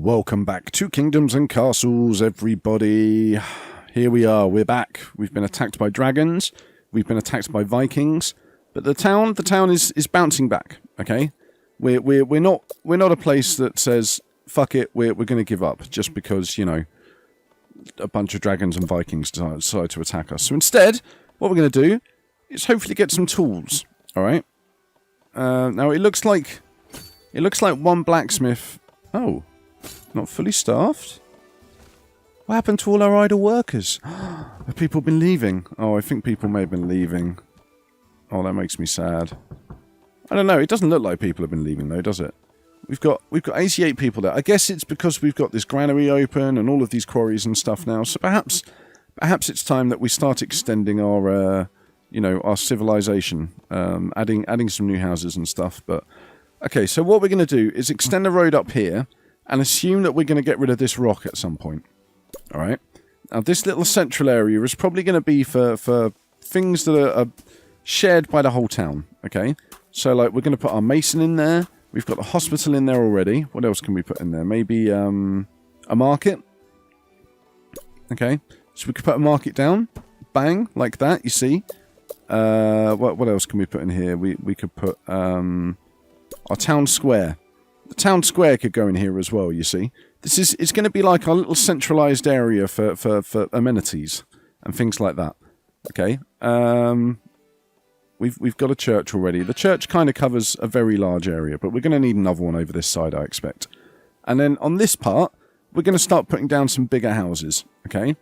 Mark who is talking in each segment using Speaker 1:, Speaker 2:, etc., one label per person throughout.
Speaker 1: Welcome back to Kingdoms and Castles, everybody. Here we are, we're back. We've been attacked by dragons, we've been attacked by Vikings, but the town is bouncing back, okay? We're not a place that says, fuck it, we're going to give up, just because, you know, a bunch of dragons and Vikings decide to attack us. So instead, what we're going to do is hopefully get some tools, alright? Now it looks like one blacksmith... Oh, not fully staffed? What happened to all our idle workers? Have people been leaving? Oh, I think people may have been leaving. Oh, that makes me sad. I don't know, it doesn't look like people have been leaving though, does it? We've got 88 people there. I guess it's because we've got this granary open and all of these quarries and stuff now, so perhaps it's time that we start extending our, you know, our civilization, adding some new houses and stuff, but... Okay, so what we're going to do is extend the road up here and assume that we're going to get rid of this rock at some point. Alright? Now, this little central area is probably going to be for things that are shared by the whole town. Okay? So, like, we're going to put our mason in there. We've got the hospital in there already. What else can we put in there? Maybe a market? Okay? So we could put a market down. Bang, like that, you see? What else can we put in here? We could put... our town square. The town square could go in here as well, you see. It's going to be like our little centralised area for amenities and things like that. Okay. We've got a church already. The church kind of covers a very large area, but we're going to need another one over this side, I expect. And then on this part, we're going to start putting down some bigger houses. Okay.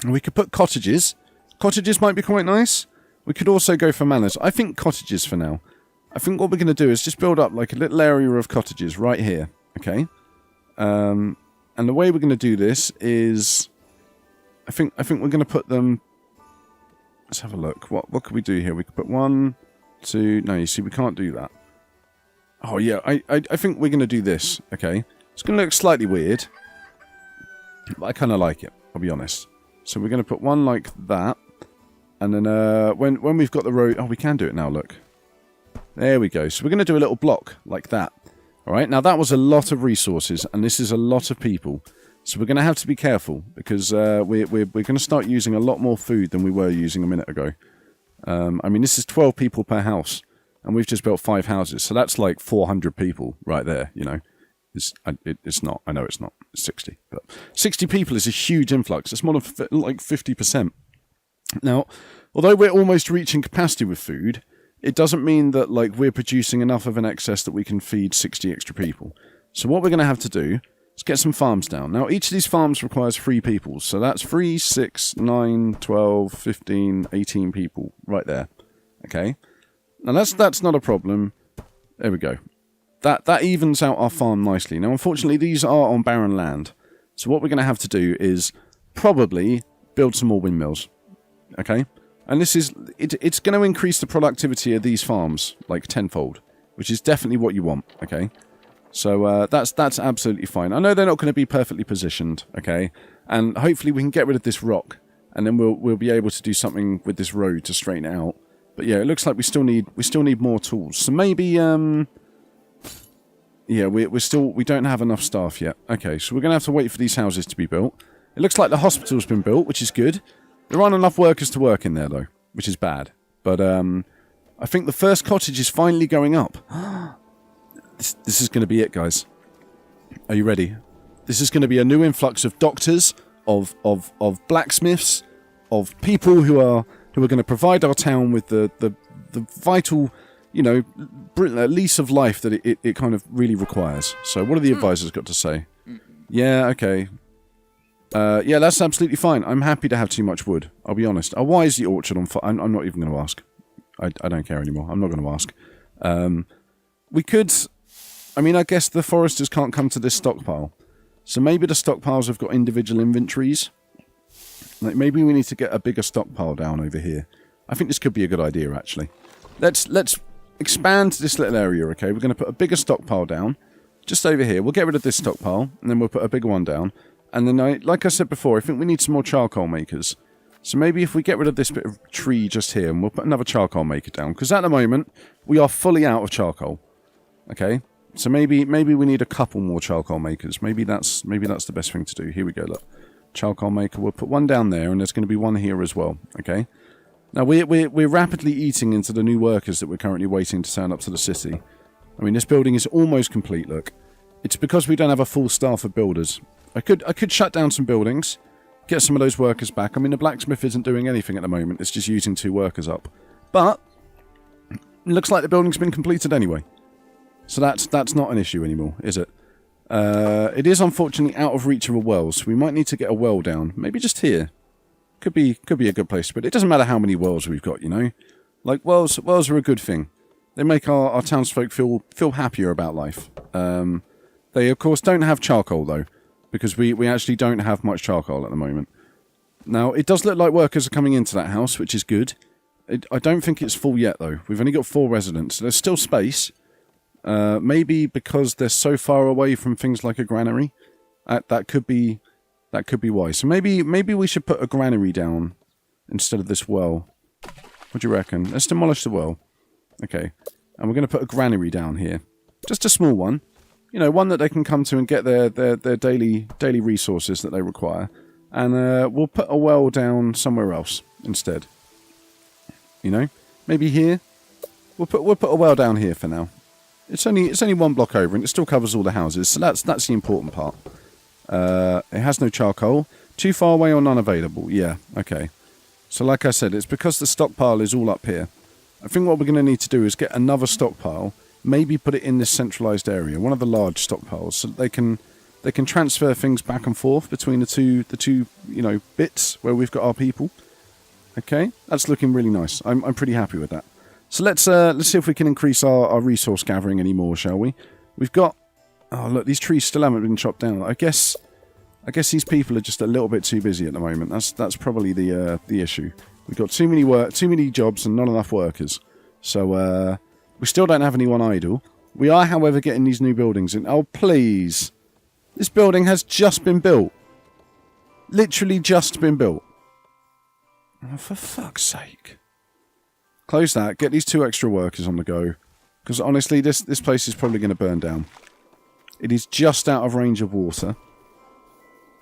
Speaker 1: And we could put cottages. Cottages might be quite nice. We could also go for manors. I think cottages for now. I think what we're going to do is just build up like a little area of cottages right here, okay? And the way we're going to do this is, I think we're going to put them. Let's have a look. What could we do here? We could put 1, 2. No, you see, we can't do that. Oh yeah, I think we're going to do this, okay? It's going to look slightly weird, but I kind of like it. I'll be honest. So we're going to put one like that, and then when we've got the road, oh, we can do it now. Look. There we go. So we're going to do a little block like that. Alright, now that was a lot of resources, and this is a lot of people. So we're going to have to be careful, because we're going to start using a lot more food than we were using a minute ago. I mean, this is 12 people per house, and we've just built 5 houses. So that's like 400 people right there, you know. It's not. I know it's not. It's 60. But 60 people is a huge influx. It's more than like 50%. Now, although we're almost reaching capacity with food... It doesn't mean that, like, we're producing enough of an excess that we can feed 60 extra people. So what we're going to have to do is get some farms down. Now, each of these farms requires 3 people. So that's 3, 6, 9, 12, 15, 18 people right there. Okay? Now, that's not a problem. There we go. That evens out our farm nicely. Now, unfortunately, these are on barren land. So what we're going to have to do is probably build some more windmills. Okay? And this is, it's going to increase the productivity of these farms, like tenfold, which is definitely what you want, okay? So that's absolutely fine. I know they're not going to be perfectly positioned, okay? And hopefully we can get rid of this rock, and then we'll be able to do something with this road to straighten it out. But yeah, it looks like we still need more tools. So maybe yeah, we don't have enough staff yet. Okay, so we're going to have to wait for these houses to be built. It looks like the hospital's been built, which is good. There aren't enough workers to work in there, though, which is bad. But I think the first cottage is finally going up. This is going to be it, guys. Are you ready? This is going to be a new influx of doctors, of blacksmiths, of people who are going to provide our town with the vital, you know, lease of life that it kind of really requires. So, what have the advisors got to say? Yeah, okay. Yeah, that's absolutely fine. I'm happy to have too much wood. I'll be honest. Why is the orchard on fire? I'm not even going to ask. I don't care anymore. I'm not going to ask. We could... I mean, I guess the foresters can't come to this stockpile. So maybe the stockpiles have got individual inventories. Like, maybe we need to get a bigger stockpile down over here. I think this could be a good idea, actually. Let's expand this little area, okay? We're going to put a bigger stockpile down. Just over here. We'll get rid of this stockpile, and then we'll put a bigger one down. And then, like I said before, I think we need some more charcoal makers. So maybe if we get rid of this bit of tree just here, and we'll put another charcoal maker down. Because at the moment, we are fully out of charcoal. Okay? So maybe we need a couple more charcoal makers. Maybe that's the best thing to do. Here we go, look. Charcoal maker. We'll put one down there, and there's going to be one here as well, okay? Now, we're rapidly eating into the new workers that we're currently waiting to turn up to the city. I mean, this building is almost complete, look. It's because we don't have a full staff of builders. I could shut down some buildings, get some of those workers back. I mean, the blacksmith isn't doing anything at the moment. It's just using 2 workers up. But it looks like the building's been completed anyway. So that's not an issue anymore, is it? It is unfortunately out of reach of a well, so we might need to get a well down. Maybe just here. Could be a good place, but it doesn't matter how many wells we've got, you know? Like, wells are a good thing. They make our townsfolk feel happier about life. They, of course, don't have charcoal, though, because we actually don't have much charcoal at the moment. Now, it does look like workers are coming into that house, which is good. I don't think it's full yet, though. We've only got 4 residents. There's still space. Maybe because they're so far away from things like a granary. That could be why. So maybe we should put a granary down instead of this well. What do you reckon? Let's demolish the well. Okay. And we're going to put a granary down here. Just a small one. You know, one that they can come to and get their daily resources that they require. And we'll put a well down somewhere else instead. You know? Maybe here. We'll put a well down here for now. It's only 1 block over and it still covers all the houses, so that's the important part. It has no charcoal. Too far away or none available. Yeah, okay. So like I said, it's because the stockpile is all up here. I think what we're going to need to do is get another stockpile, maybe put it in this centralised area, one of the large stockpiles, so that they can transfer things back and forth between the two bits where we've got our people. Okay, that's looking really nice. I'm pretty happy with that. So let's see if we can increase our resource gathering any more, shall we? We've got... Oh, look, these trees still haven't been chopped down. I guess these people are just a little bit too busy at the moment. That's probably the issue. We've got too many jobs and not enough workers. So we still don't have anyone idle. We are, however, getting these new buildings in. Oh, please. This building has just been built. Literally just been built. Oh, for fuck's sake. Close that. Get these 2 extra workers on the go. Because honestly, this place is probably going to burn down. It is just out of range of water.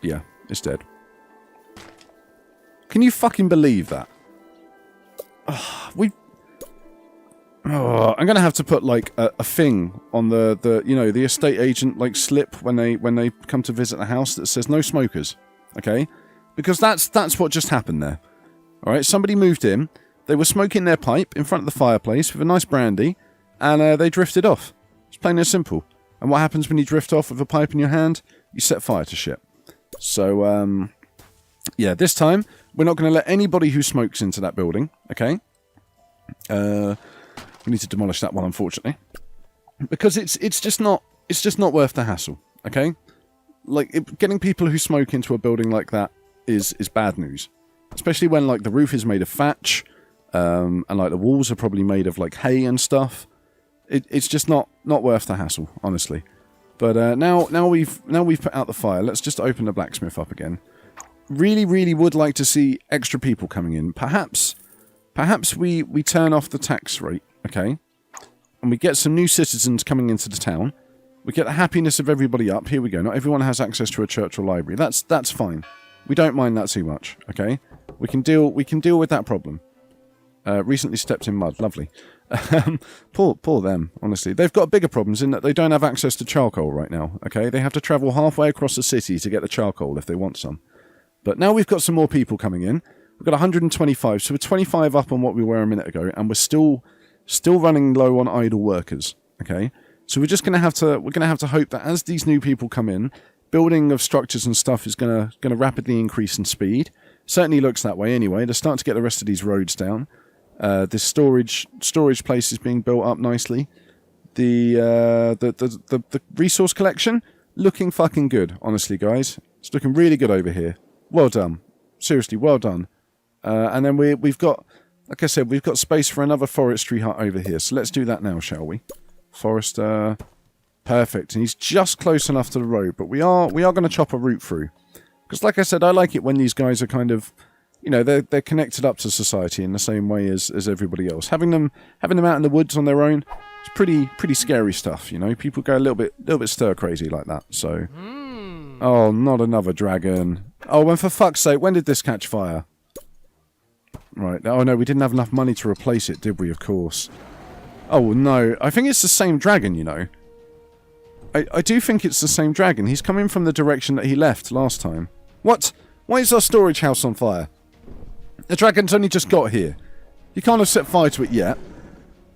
Speaker 1: Yeah, it's dead. Can you fucking believe that? I'm going to have to put like a thing on the estate agent like slip when they come to visit the house that says no smokers. Okay? Because that's what just happened there. All right, somebody moved in. They were smoking their pipe in front of the fireplace with a nice brandy, and they drifted off. It's plain and simple. And what happens when you drift off with a pipe in your hand? You set fire to shit. So, yeah, this time, we're not going to let anybody who smokes into that building, okay? We need to demolish that one, unfortunately. Because it's just not worth the hassle, okay? Like, getting people who smoke into a building like that is bad news. Especially when, like, the roof is made of thatch, and, like, the walls are probably made of, like, hay and stuff. It's just not worth the hassle, honestly. But now we've put out the fire, let's just open the blacksmith up again. Really, really would like to see extra people coming in. Perhaps we turn off the tax rate, okay? And we get some new citizens coming into the town. We get the happiness of everybody up. Here we go. Not everyone has access to a church or library. That's fine. We don't mind that too much, okay? We can deal with that problem. Recently stepped in mud. Lovely. Poor them, honestly. They've got bigger problems in that they don't have access to charcoal right now, okay? They have to travel halfway across the city to get the charcoal if they want some. But now we've got some more people coming in. We've got 125, so we're 25 up on what we were a minute ago, and we're still running low on idle workers, okay? So we're just going to have to hope that as these new people come in, building of structures and stuff is going to rapidly increase in speed. Certainly looks that way anyway. They're starting to get the rest of these roads down. This storage place is being built up nicely. The resource collection looking fucking good, honestly, guys. It's looking really good over here. Well done, seriously, well done. And then we've got, like I said, we've got space for another forestry hut over here. So let's do that now, shall we? Forest, perfect. And he's just close enough to the road, but we are going to chop a route through. Because, like I said, I like it when these guys are kind of, you know, they're connected up to society in the same way as everybody else. Having them out in the woods on their own, It's pretty scary stuff, you know. People go a little bit stir crazy like that. So, oh, not another dragon. Oh, and for fuck's sake, when did this catch fire? Right. Oh no, we didn't have enough money to replace it, did we? Of course. Oh no, I think it's the same dragon, you know. I do think it's the same dragon. He's coming from the direction that he left last time. What? Why is our storage house on fire? The dragon's only just got here. You can't have set fire to it yet.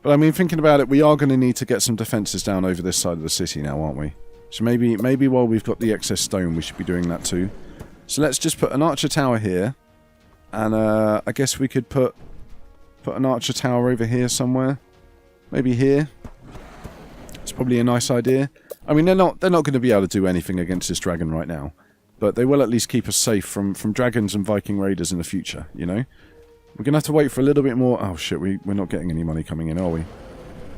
Speaker 1: But I mean, thinking about it, we are going to need to get some defences down over this side of the city now, aren't we? So maybe while we've got the excess stone, we should be doing that too. So let's just put an archer tower here. And I guess we could put an archer tower over here somewhere. Maybe here. It's probably a nice idea. I mean, they're not going to be able to do anything against this dragon right now. But they will at least keep us safe from dragons and Viking raiders in the future, you know? We're going to have to wait for a little bit more... Oh shit, we're not getting any money coming in, are we?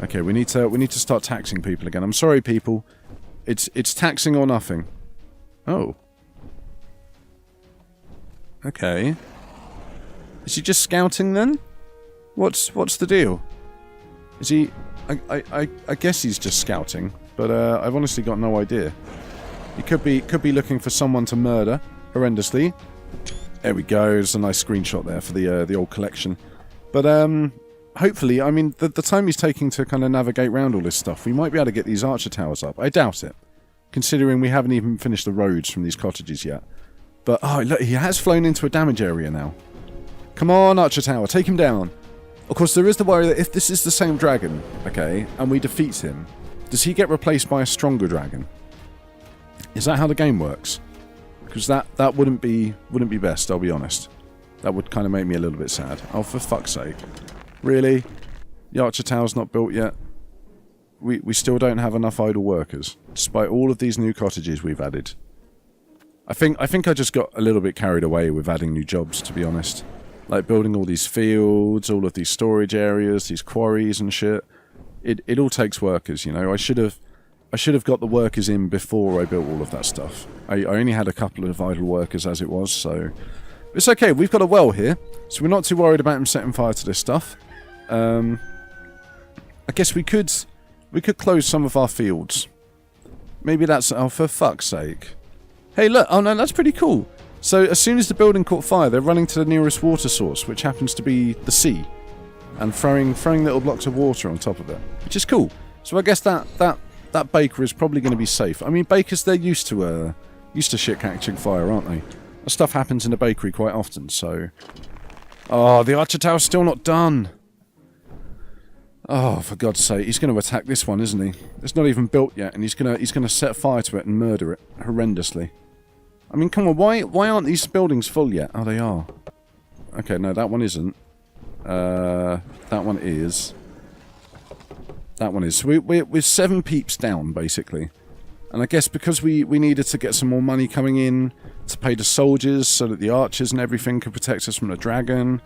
Speaker 1: Okay, we need to start taxing people again. I'm sorry, people. It's taxing or nothing. Oh. Okay. Is he just scouting then? What's the deal? Is he... I guess he's just scouting, but I've honestly got no idea. He could be looking for someone to murder horrendously. There we go. There's a nice screenshot there for the old collection. But hopefully, I mean, the time he's taking to kind of navigate around all this stuff, we might be able to get these archer towers up. I doubt it, considering we haven't even finished the roads from these cottages yet. But oh look, he has flown into a damage area now. Come on, archer tower, take him down. Of course, there is the worry that if this is the same dragon, okay, and we defeat him, does he get replaced by a stronger dragon? Is that how the game works? Because that wouldn't be best, I'll be honest. That would kind of make me a little bit sad. Oh, for fuck's sake. Really? The archer tower's not built yet? We still don't have enough idle workers, despite all of these new cottages we've added. I think I just got a little bit carried away with adding new jobs, to be honest. Like building all these fields, all of these storage areas, these quarries and shit. It all takes workers, you know. I should have got the workers in before I built all of that stuff. I only had a couple of idle workers as it was, so... It's okay, we've got a well here, so we're not too worried about him setting fire to this stuff. I guess we could close some of our fields. Maybe that's... Oh, for fuck's sake. Hey, look! Oh no, that's pretty cool. So, as soon as the building caught fire, they're running to the nearest water source, which happens to be the sea. And throwing little blocks of water on top of it. Which is cool. So I guess that baker is probably going to be safe. I mean, bakers, they're used to shit catching fire, aren't they? That stuff happens in a bakery quite often, so... Oh, the archer tower's still not done! Oh, for God's sake, he's going to attack this one, isn't he? It's not even built yet, and he's going to set fire to it and murder it horrendously. I mean, come on, why aren't these buildings full yet? Oh, they are. Okay, no, that one isn't. That one is. That one is. So we're 7 peeps down, basically. And I guess because we needed to get some more money coming in to pay the soldiers so that the archers and everything could protect us from the dragon.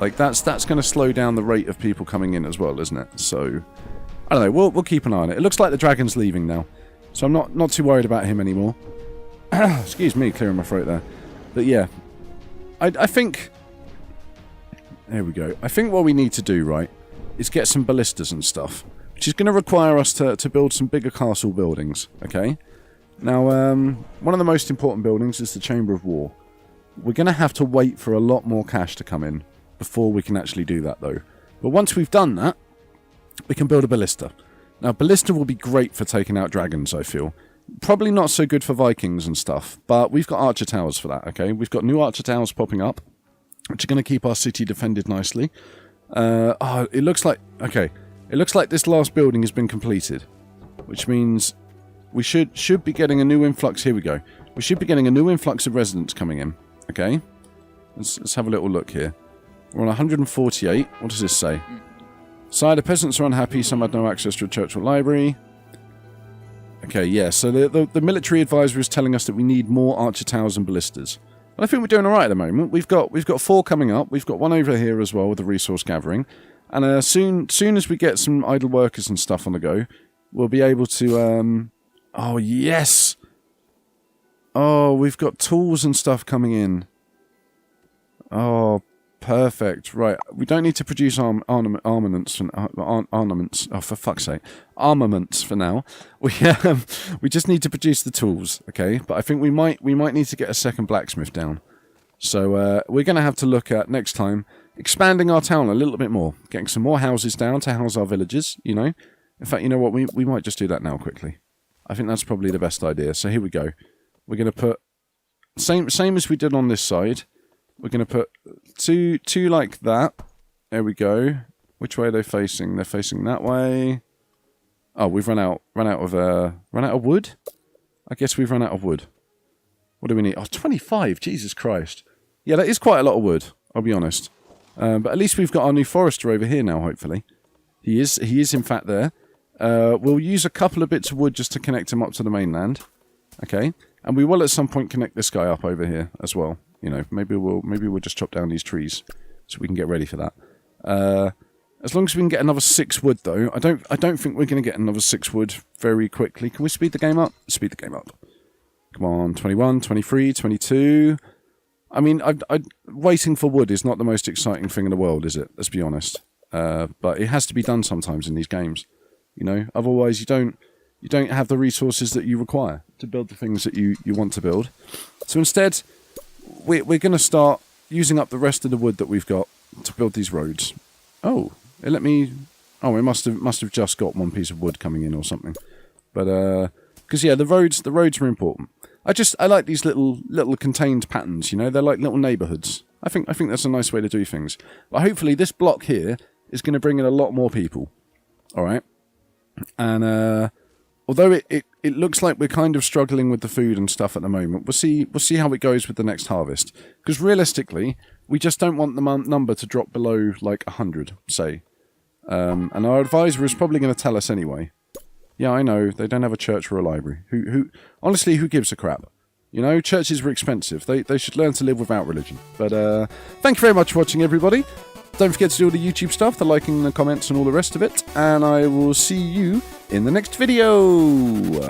Speaker 1: Like, that's going to slow down the rate of people coming in as well, isn't it? So, I don't know, we'll keep an eye on it. It looks like the dragon's leaving now. So I'm not too worried about him anymore. Excuse me, clearing my throat there. But yeah, I think... There we go. I think what we need to do, right, is get some ballistas and stuff. Which is going to require us to build some bigger castle buildings, okay? Now, one of the most important buildings is the Chamber of War. We're going to have to wait for a lot more cash to come in before we can actually do that, though. But once we've done that, we can build a ballista. Now, ballista will be great for taking out dragons, I feel. Probably not so good for Vikings and stuff, but we've got archer towers for that, okay? We've got new archer towers popping up, which are going to keep our city defended nicely. It looks like... Okay, it looks like this last building has been completed, which means we should be getting a new influx... Here we go. We should be getting a new influx of residents coming in, okay? Let's have a little look here. We're on 148. What does this say? Sire, the peasants are unhappy. Some had no access to a church or library. Okay, yeah, so the military advisor is telling us that we need more archer towers and ballistas. But I think we're doing alright at the moment. We've got 4 coming up. We've got one over here as well with the resource gathering. And soon as we get some idle workers and stuff on the go, we'll be able to... Oh, yes! Oh, we've got tools and stuff coming in. Oh, Perfect. Right. We don't need to produce armaments. Armaments. Oh, for fuck's sake. Armaments for now. We just need to produce the tools, okay? But I think we might need to get a second blacksmith down. So we're going to have to look at, next time, expanding our town a little bit more. Getting some more houses down to house our villagers, you know? In fact, you know what? We might just do that now quickly. I think that's probably the best idea. So here we go. We're going to put... Same as we did on this side. We're going to put two like that. There we go. Which way are they facing? They're facing that way. Oh, we've run out of wood? I guess we've run out of wood. What do we need? Oh, 25. Jesus Christ. Yeah, that is quite a lot of wood, I'll be honest. But at least we've got our new forester over here now, hopefully. He is in fact there. We'll use a couple of bits of wood just to connect him up to the mainland. Okay. And we will at some point connect this guy up over here as well. You know, maybe we'll just chop down these trees so we can get ready for that. As long as we can get another 6 wood, though, I don't think we're going to get another 6 wood very quickly. Can we speed the game up? Speed the game up. Come on, 21, 23, 22. I mean, waiting for wood is not the most exciting thing in the world, is it? Let's be honest. But it has to be done sometimes in these games. You know, otherwise you don't have the resources that you require to build the things that you want to build. So instead, we're going to start using up the rest of the wood that we've got to build these roads. Oh, it let me... Oh, it must have just got one piece of wood coming in or something. But, because, yeah, the roads are important. I like these little contained patterns, you know? They're like little neighbourhoods. I think that's a nice way to do things. But hopefully this block here is going to bring in a lot more people. Alright? And, although it looks like we're kind of struggling with the food and stuff at the moment, we'll see how it goes with the next harvest. Because realistically, we just don't want the number to drop below, like, 100, say. And our advisor is probably going to tell us anyway. Yeah, I know, they don't have a church or a library. Honestly, who gives a crap? You know, churches were expensive. They should learn to live without religion. But, thank you very much for watching, everybody. Don't forget to do all the YouTube stuff, the liking, the comments, and all the rest of it. And I will see you in the next video.